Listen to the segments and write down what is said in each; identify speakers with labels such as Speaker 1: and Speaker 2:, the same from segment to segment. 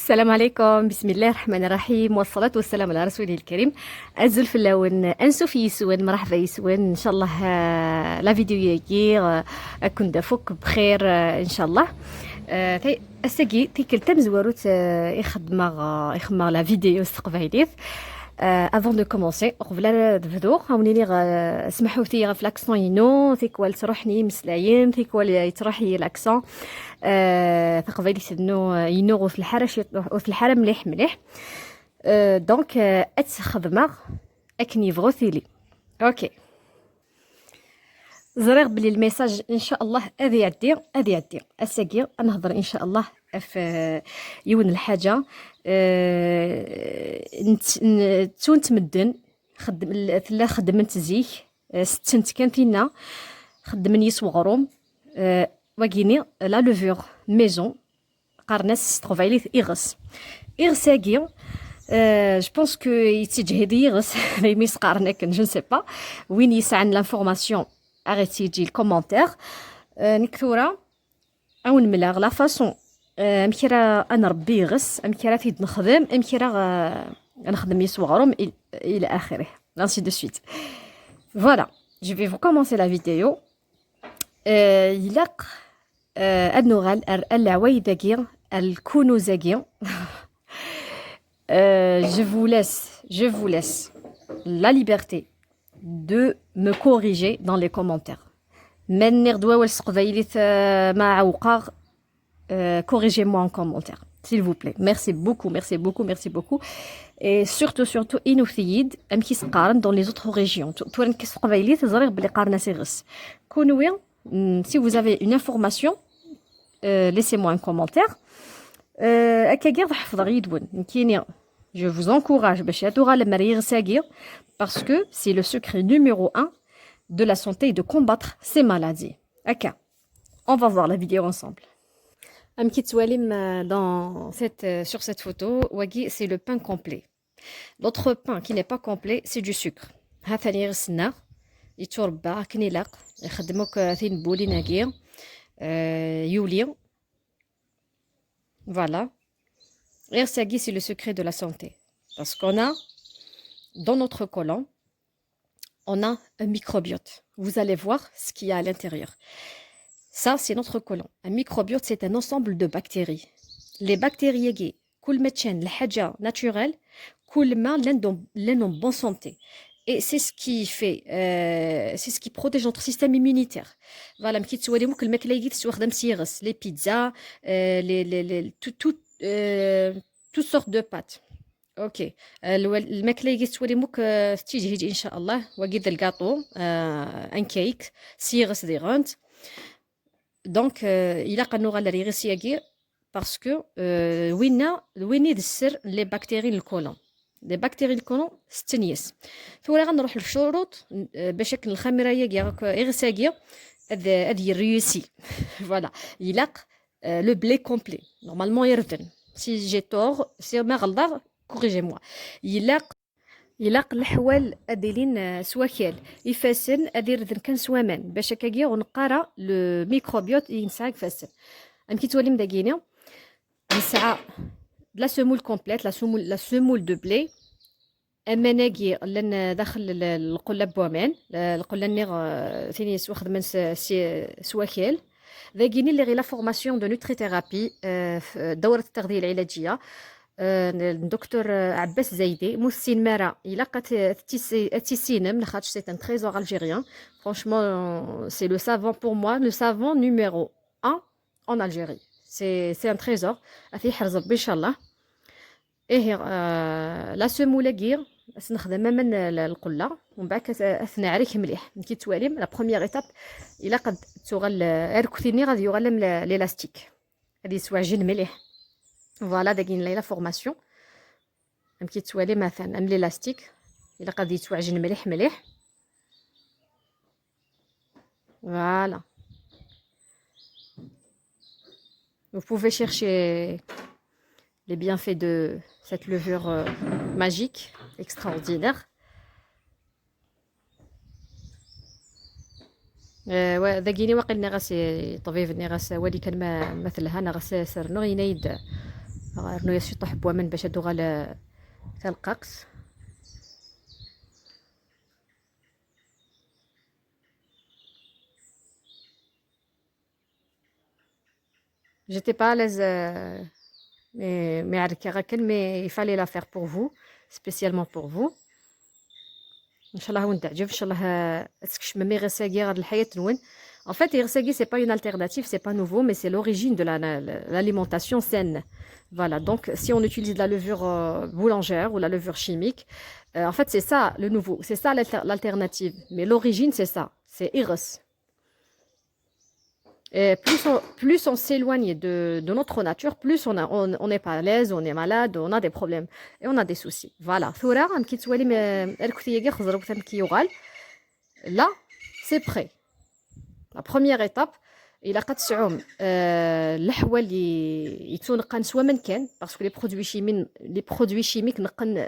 Speaker 1: السلام عليكم، بسم الله الرحمن الرحيم، والصلاة والسلام على رسوله الكريم. أزل في اللون أنسو في يسون، مرحبا يسون إن شاء الله. لا فيديو يجي أكون دافوك بخير إن شاء الله. تي أساقي تيكل زواروت يخدم لا فيديو استقباليت. افون دو كومونسي قبل نبدو هاوني سمحوا لي في لاكسون ينو تيكوال تروحني مسلايم تيكوال يتروحي لاكسون تقبلي تنو ينو في الحاره في الحاره مليح مليح. دونك اتخدمه اكني فغوثيلي اوكي. زريغ بلي الميساج ان شاء الله هذي يعدي اساقي نهضر ان شاء الله في يون الحاجه. تون تمدن خدمت زيك ستنت كان فينا خدمني صغروم وكيني لا لوفور ميزون قارناس تروفايلي إغس إغساكي. جو بونس كو يتجهد يغس ميس قارناك جو نسي با وين يسعن لانفورماسيون اريتي يجي الكومونتير نكثورة او نملاغ لا فاسون امكرا انا ربي يغس امكرا تيد نخدم امكرا نخدم يصغرهم الى اخره ainsi de suite. Voilà, je vais vous commencer la vidéo. يلاق النغال العويداكي الكونوزاكي. Je vous laisse la liberté de me corriger dans les commentaires. من نردوا والسقفايليت مع عوقار. Corrigez-moi en commentaire, s'il vous plaît. Merci beaucoup, merci beaucoup, merci beaucoup. Et surtout, inouthiyid, amki s'qarn dans les autres régions. Touren ki s'qvaylit, zariq bli qarna sighs. Kounoui, si vous avez une information, laissez-moi un commentaire. Akagir d'hafdar yidwen. Nkini, je vous encourage باش يدوغا المريغ ساقير parce que c'est le secret numéro 1 de la santé et de combattre ces maladies. Aka, on va voir la vidéo ensemble. Sur cette photo, wagi, c'est le pain complet. L'autre pain qui n'est pas complet, c'est du sucre. Voilà. Ersagi, c'est le secret de la santé. Parce qu'on a, dans notre côlon, on a un microbiote. Vous allez voir ce qu'il y a à l'intérieur. Ça, c'est notre côlon. Un microbiote, c'est un ensemble de bactéries. Les bactéries, كل ما تشان الحاجة naturelle, كل ما لنا en bonne santé. Et c'est ce qui fait, c'est ce qui protège notre système immunitaire. Voilà, مكي تسوالي ممكن الماكلة يجي تستخدم سيغس, les pizzas, toutes sortes de pâtes. اوكي. الماكلة يجي تسوالي موك تيجي ان شاء الله وقيد الكاطو ان كيك سيغس دي غانت. Donc, il a qu'on aura la réussite parce que وين يدسر les bactéries le côlon. Les bactéries le côlon ستنيس. فولا غنروح للشروط باش كن الخميره ياك إغساقية هذه الريوسي. Voilà, il a le blé complet. Normalement يردن. Si j'ai tort, si ما غلط corrigez-moi. Il a الحوال اديلين سواكال يفاسن ادير ذن كان سوامان باش كاكيا ونقرا لو ميكروبيوت ينساك فاسن امكي تولي مداكينيا نسعى لا سمول كومبليت لا سمول دو بلي اماناكي لان داخل القلاب بومان القلاب نيغ ثاني واخد من سواكال ذاكيني اللي غير لا فورماسيون دو نوتريثيرابي دوره التغذيه العلاجيه. الدكتور عباس زايدي موسين مارا إلا قات تيسينم لخاطش سي ان تريزور الجيريان. Franchement, c'est le savon pour moi, le savon numéro 1 en Algérie. C'est un trésor. أفي حرز ربي إن شاء الله. إيه لا سمولة كير نخدم من القلة ومن بعد أثنى عليك مليح كي تواليم لا بروميير إيتاب إلا قد تغل أركوتيني غادي يغلم ليلاستيك غادي يسوى عجين مليح. فوالا داكين لي لا فورماسيون ام كي توالي مثلا ام ليلاستيك الا قد يتوعجن مليح مليح. فوالا vous pouvez chercher les bienfaits de cette levure magique extraordinaire. ذاكيني واقيلا غاس طبيب غاس ولي كان ما مثلها انا غاس سرنو ينايد رنو يسيطح بومن باش هادو غال تلقاقس. J'étais pas à l'aise, mais avec Raquel, mais il fallait la faire pour vous, spécialement pour vous. Inch'Allah, on t'ajoute. Inch'Allah, est-ce que je me mets rességuer à la vie? En fait, rességuer c'est pas une alternative, c'est pas nouveau, mais c'est l'origine de l'alimentation saine. Voilà. Donc, si on utilise de la levure boulangère ou la levure chimique, en fait, c'est ça le nouveau, c'est ça l'alternative. Mais l'origine, c'est ça, c'est iris. Et plus on s'éloigne de notre nature, plus on n'est pas à l'aise, on est malade, on a des problèmes et on a des soucis. Voilà. Là, c'est prêt. La première étape, il a قد تعوم الحوال اللي يتنقن سوا من كان parce que les produits chimiques نقن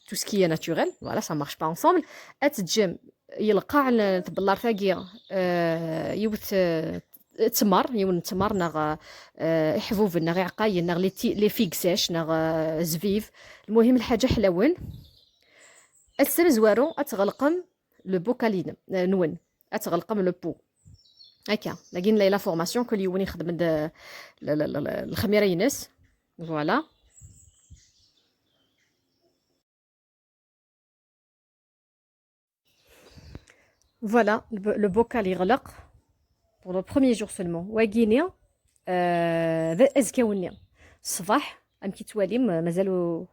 Speaker 1: tout ce qui est naturel, voilà, ça marche pas ensemble. أتجم يلقى تبلار ثاقيه يوث تمر يون تمر نغ حبوب نغ عقاين نغ لي فيكساش نغ زفيف. المهم الحاجه حلوين السر زوارو اتغلقم لو بوكالين نون اتغلقم لو بو هكا لكن لا فورماسيون كل يوم يخدم الخميره ينس فوالا. Voilà, le bocal يغلق pour le premier jour seulement. واقيني أزكاوني الصباح أم كي توالي مازالو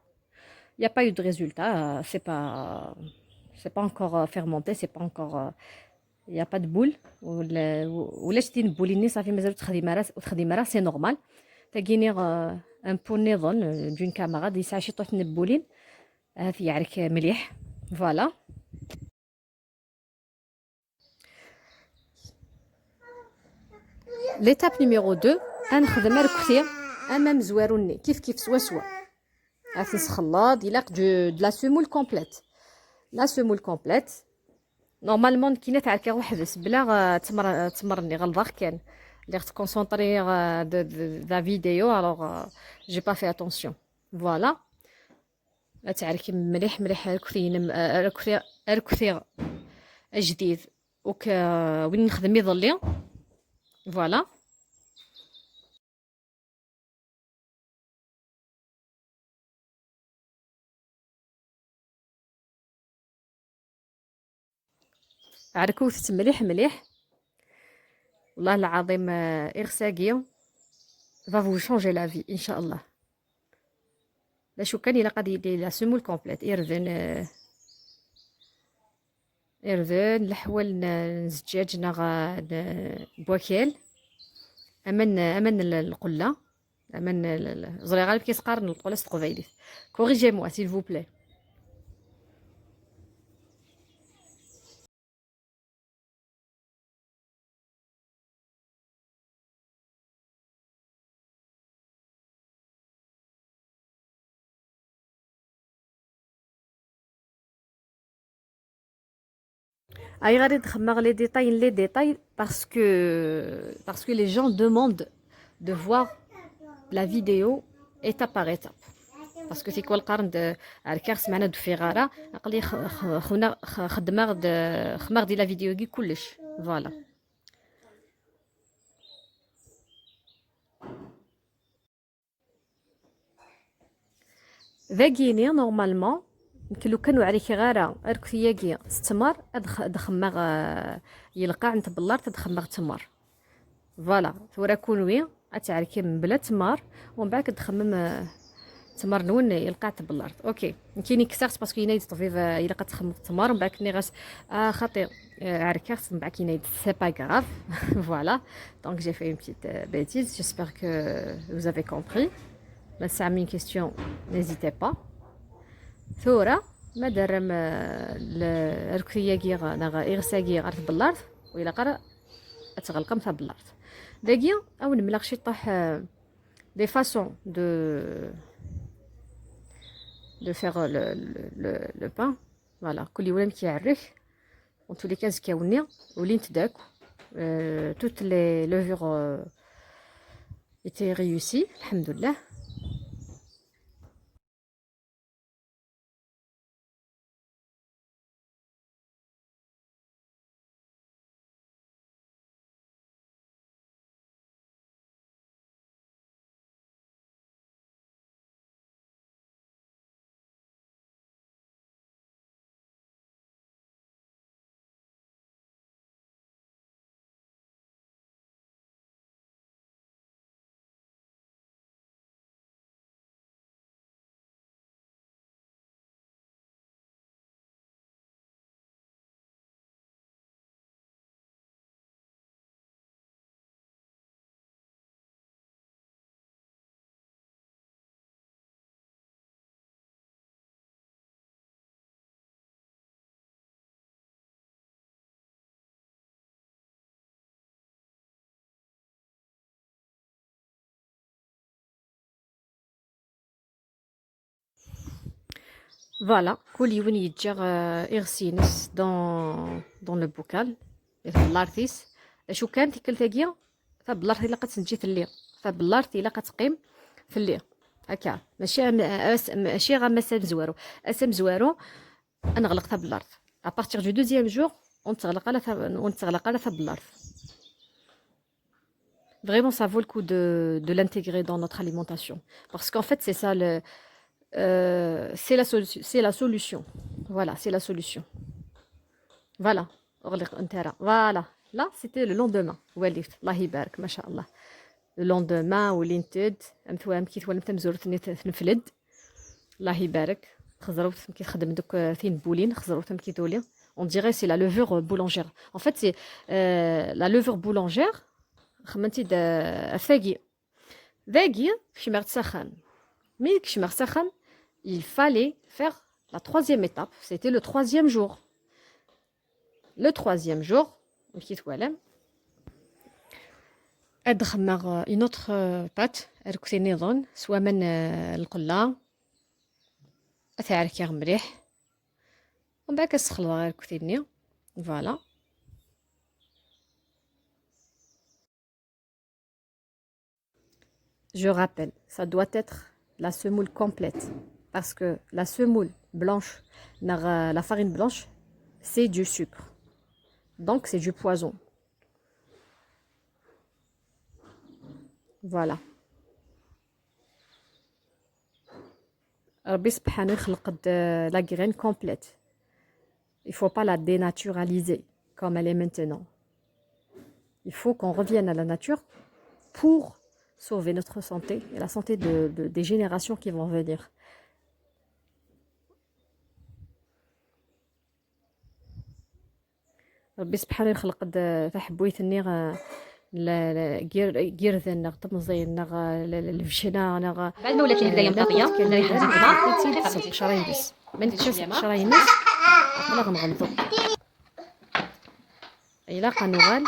Speaker 1: y a pas eu de résultat, c'est pas encore fermenté, c'est pas encore y a pas de boule ولا شتي نبوليني صافي مازالو تخديمه راه سي نورمال. تاقيني ان بو نيظن دون كاميرا دي ساعه شي طوت نبولين في يعرك مليح فوالا. L'étape numéro 2, غنخدم ركثي امام زواروني كيف سوا غتنسخلط يلاق de la semoule complète. La semoule complète نورمالمون كاينه تاع كي وحدس بلا تمرني غلظاخ كان اللي تكونسونطري دا فيديو الوغ جي با في اتونسيون فوالا. تعركي مليح ركثي جديد وين نخدم يظلي فوالا. عركوث مليح والله العظيم إرساقية va vous changer la vie إن شاء الله. باش كان إلا قد يدير لا سمول كومبليت إرذن الحوال الزجاج نغ بواكيل أمن القلة أمن زري غالب كيسقارن القلة ستقبايلي كوريجي موا سيل فو بلاي. أي غادي نخمر les détails parce que les gens demandent de voir la vidéo étape par étape. parce que تيكون القرن عركا سمعنا دو فيغارا عقلي خونا خمار دي لا فيديو كي كلش فوالا. ذاكيني نورمالمون يمكن لو كانوا عليك غاره اركثياكي ستمر ادخمغ يلقى عند بلار تدخمغ تمر فوالا. ثورا كونوي اتعركي من بلا تمر ومن بعد كتخمم تمر نون يلقى تبلار اوكي. كاينين كسرت باسكو ينايد طفيف الا كتخمم تمر ومن بعد كني غاس خطير عركات من بعد كينايد سي با غراف فوالا. دونك جي في اون بيتيت بيتيز جيسبر كو vous avez compris. ما سامين كيستيون n'hésitez pas. ثورة ما درم الركثياكي نغا إغساكي غارت بلارت وإلا قرا أتغلقم تاع بلارت داكيا أو نملاق شي طاح دي فاسون دو فيغ لو بان فوالا. كل يوم كيعرف en tous les cas كاوني ولين تداك توت لي لوفور était réussi, alhamdoulilah. Voilà, كل يوم يتجر إغسينس دون لو بوكال بلارتيس شو كان تيكل فبلارتي إلا قد تجي الليل فبلارتي إلا قتقيم في الليل هكا ماشي غير مسام زوارو اسام زوارو نغلق فبلارت ابارتيغ دو دوزيام جور ونتغلق على فبلارت. Vraiment, ça vaut le coup de l'intégrer dans notre alimentation. Parce qu'en fait, c'est ça c'est la solution. Voilà, c'est la solution. Voilà. Voilà. Là, c'était le lendemain. Allah يبارك ما شاء الله. Le lendemain ولينتد امثوام كي تولم تمزورت نفلد. الله يبارك. خزروت كي تخدم دوك ثين بولين خزروتهم كي دولي. On dirait c'est la levure boulangère. En fait, c'est la levure boulangère. خمنتي فاقي. فاقي كي مرت سخن. Mais كي مرت سخن, il fallait faire la troisième étape. C'était le troisième jour. Le troisième jour, أدخل une autre pâte أركتي نظن سواء من القلة أتعرك مليح ومن بعد كتخلطها غير كتيني فوالا. Je rappelle, ça doit être la semoule complète parce que la semoule blanche, la farine blanche, c'est du sucre. Donc c'est du poison. Voilà. Rabbi subhanahu خلق la graine complète. Il faut pas la dénaturaliser comme elle est maintenant. Il faut qu'on revienne à la nature pour sauver notre santé et la santé des générations qui vont venir. ربي سبحانه يخلق فحبويتني غير ذا طمزين الفشنا بعد ما ولات البدايه مطاطيه كنا نحط قشرين بس ما نتشاف قشرين بس ولا غنغلطو الا قنوغال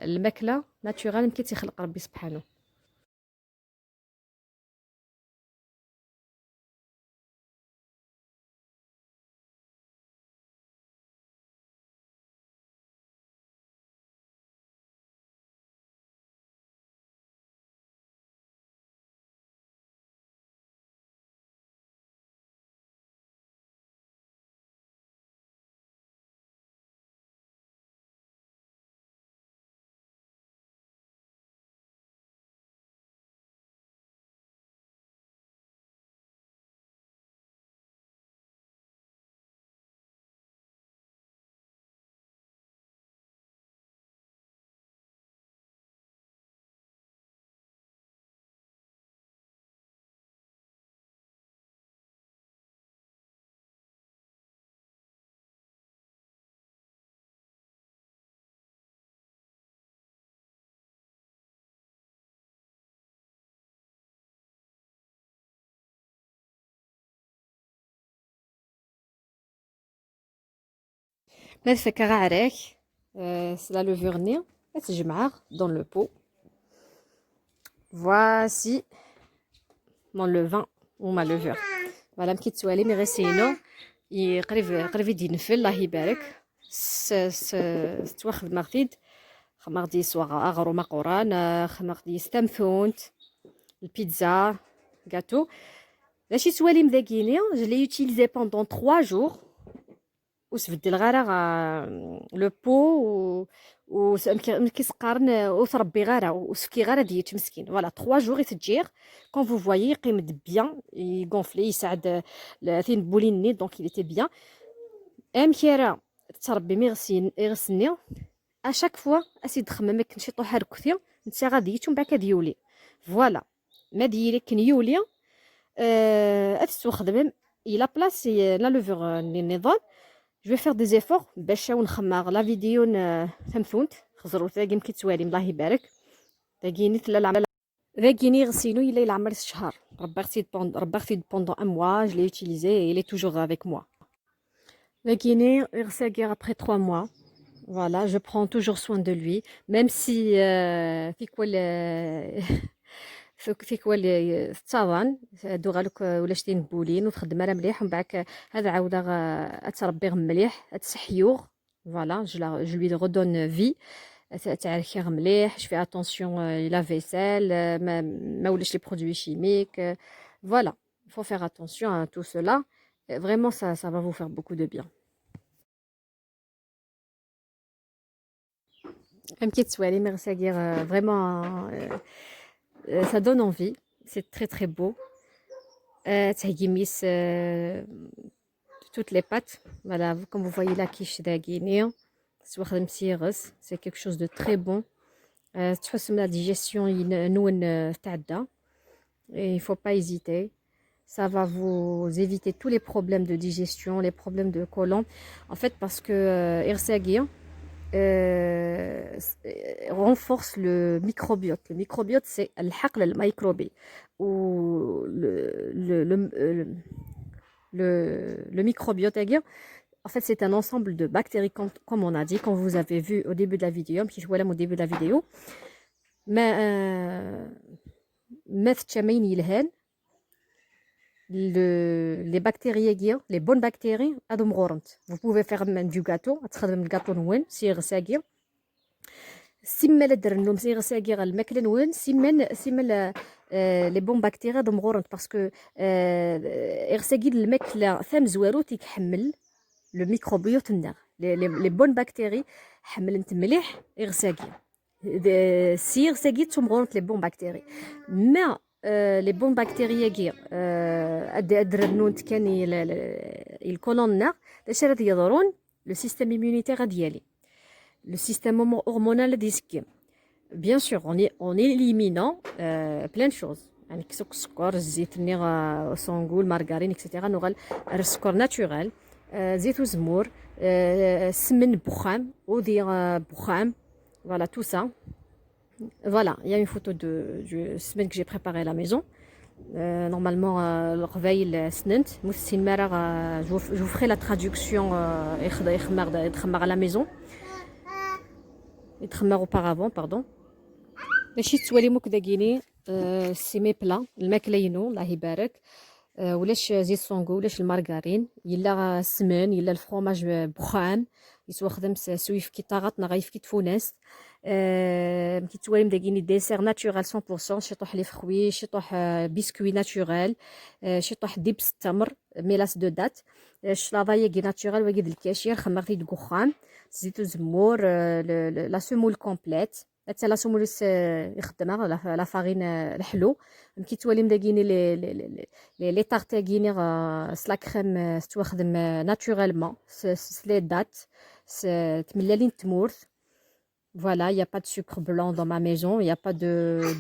Speaker 1: الماكله ناتورال يمكن تيخلق ربي سبحانه. ما تفك غعريك c'est la levure née تجمعها dans le pot. Voici mon levain ou ma levure. Voilà مكي تسوالي مي غسينو قريب يدي نفل الله يبارك تواخذ مغتيد خماغدي سواغ أغرو مقوران خماغدي ستمثونت البيتزا gâteau ماشي سوالي مذاكيني je l'ai utilisé pendant 3 jours وسبدل غير لو بو و كيسقارن وتربي غير وسكي غير ديت مسكين فوالا 3 جور يتجير كون فو فوايي يقيمد بيان يغونفلي يساعد ثين بوليني دونك il était bien امكيرا تربي يغسني اشاك فوا اسيد خمم كنشي طوح ركثي نتا غادي يتم بعد كديولي فوالا ما ديري كن يولي اتستخدم الى بلاص لا لوفر النظام جو فير دي زيفور باش نخمر لا فيديو ثمثونت خزرو تاقي كيتوالي الله يبارك تاقيني تلا العمل ذاكيني غسينو الا العمر شهر ربي بوندون ان موا je l'ai utilisé il est toujours avec moi ذاكيني غساكي après 3 mois voilà je prends toujours soin de lui même si فيك واللي التظن دوغالك ولا شتي نبولين وتخدم راه مليح ومن بعد هذا عاوده تربي مليح تسحيوغ فوالا جو لوي رودون في تعركي مليح je fais attention la vaisselle ما ولاش لي برودوي شيميك voilà il faut faire attention à tout cela vraiment ça va vous faire beaucoup de bien un petit soirée merci à dire vraiment ça donne envie, c'est très très beau. تهجميس toutes les pâtes. Voilà, comme vous voyez la quiche d'agénie, c'est quelque chose de très bon. تحسن la digestion ينون تعدى. Et il faut pas hésiter. Ça va vous éviter tous les problèmes de digestion, les problèmes de côlon. En fait, parce que Irsagir renforce le microbiote. Le microbiote, c'est le microbi. Ou le microbiote, en fait, c'est un ensemble de bactéries, comme on a dit, comme vous avez vu au début de la vidéo, petit voilà au début de la vidéo. Mais les bactéries, les bonnes bactéries, vous pouvez faire du gâteau, du gâteau نوين سيغ ساقي سيما لا درنو سيغ ساقي الماكله نوين سيما لي بون بكتيريا دمغورنت باسكو إغساقي الماكله ثام زوارو تيكحمل لو ميكروبيوت النار لي بون بكتيري حملت مليح إغساقي سيغ ساقي تمغورنت لي بون بكتيري ما les bonnes bactéries أدرنونت كان الكولون داش غادي يضرون le système immunitaire ديالي le système hormonal ديسكي bien sûr en éliminant plein de choses يعني كسوك السكر الزيت النيغ صونغول مارغارين اكسيتيرا نوغال السكر ناتورال زيت وزمور سمن بخام ودي بخام voilà tout ça. Voilà, il y a une photo du semaine que j'ai préparé à la maison. Normalement, le réveil, le snent. Je vous ferai la traduction à la maison. Auparavant, pardon. C'est mes plats. الماكلة ينو الله يبارك. ولاش زيت صونغو ولاش المارغرين يلا السمن يلا الفرomage بخام يتوخدم سويف كي طاغطنا غايف كي تفوناس كيتوالم داكيني ديسير ناتورال 100% شي طوح لي فخوي شي طوح بسكوي ناتورال شي طوح ديبس التمر ميلاس دو دات الشلاضايه كي ناتورال وكيد الكاشير خمرتي دكوخام زيت وزمور لا سمول كومبليت حتى لا سمول يخدمها لا فارين الحلو كيتوالم داكيني لي طارتاكيني سلا كريم تواخدم ناتورالمون سلي دات تملالين تمورث. Voilà, il n'y a pas de sucre blanc dans ma maison, il n'y a pas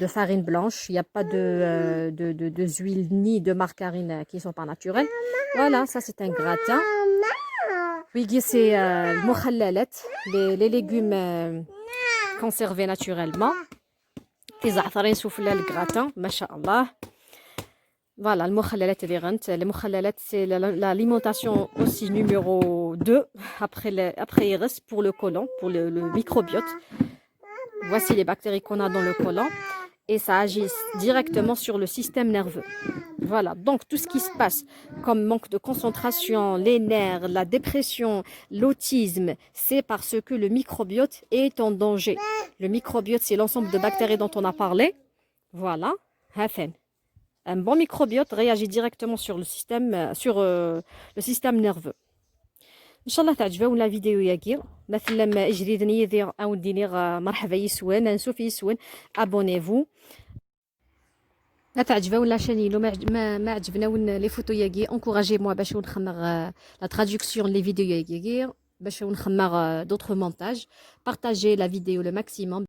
Speaker 1: de farine blanche, il n'y a pas de huile ni de margarine qui ne sont pas naturelles. Voilà, ça c'est un gratin. Oui, c'est les légumes conservés naturellement. Les za'atarine soufflés le gratin, masha'Allah. Voilà, le mukhallalat, c'est l'alimentation aussi numéro 2 après Iris pour le côlon, pour le microbiote. Voici les bactéries qu'on a dans le côlon. et ça agit directement sur le système nerveux. Voilà, donc tout ce qui se passe comme manque de concentration, les nerfs, la dépression, l'autisme, c'est parce que le microbiote est en danger. Le microbiote, c'est l'ensemble de bactéries dont on a parlé. Voilà, Hafen. Un bon microbiote réagit directement le système nerveux. ان شاء الله تعجبونا الفيديو ياكي مثلا ما اجريدني يدير او ديني مرحبا يسوان نسوف يسوان ابونيفو لا تعجبونا شانيلو ما عجبنا لي فوتو ياكي انكوراجي موا باش نخمر لا ترادكسيون لي فيديو ياكي باش نخمر دوطخ مونتاج بارطاجي لا فيديو لو ماكسيموم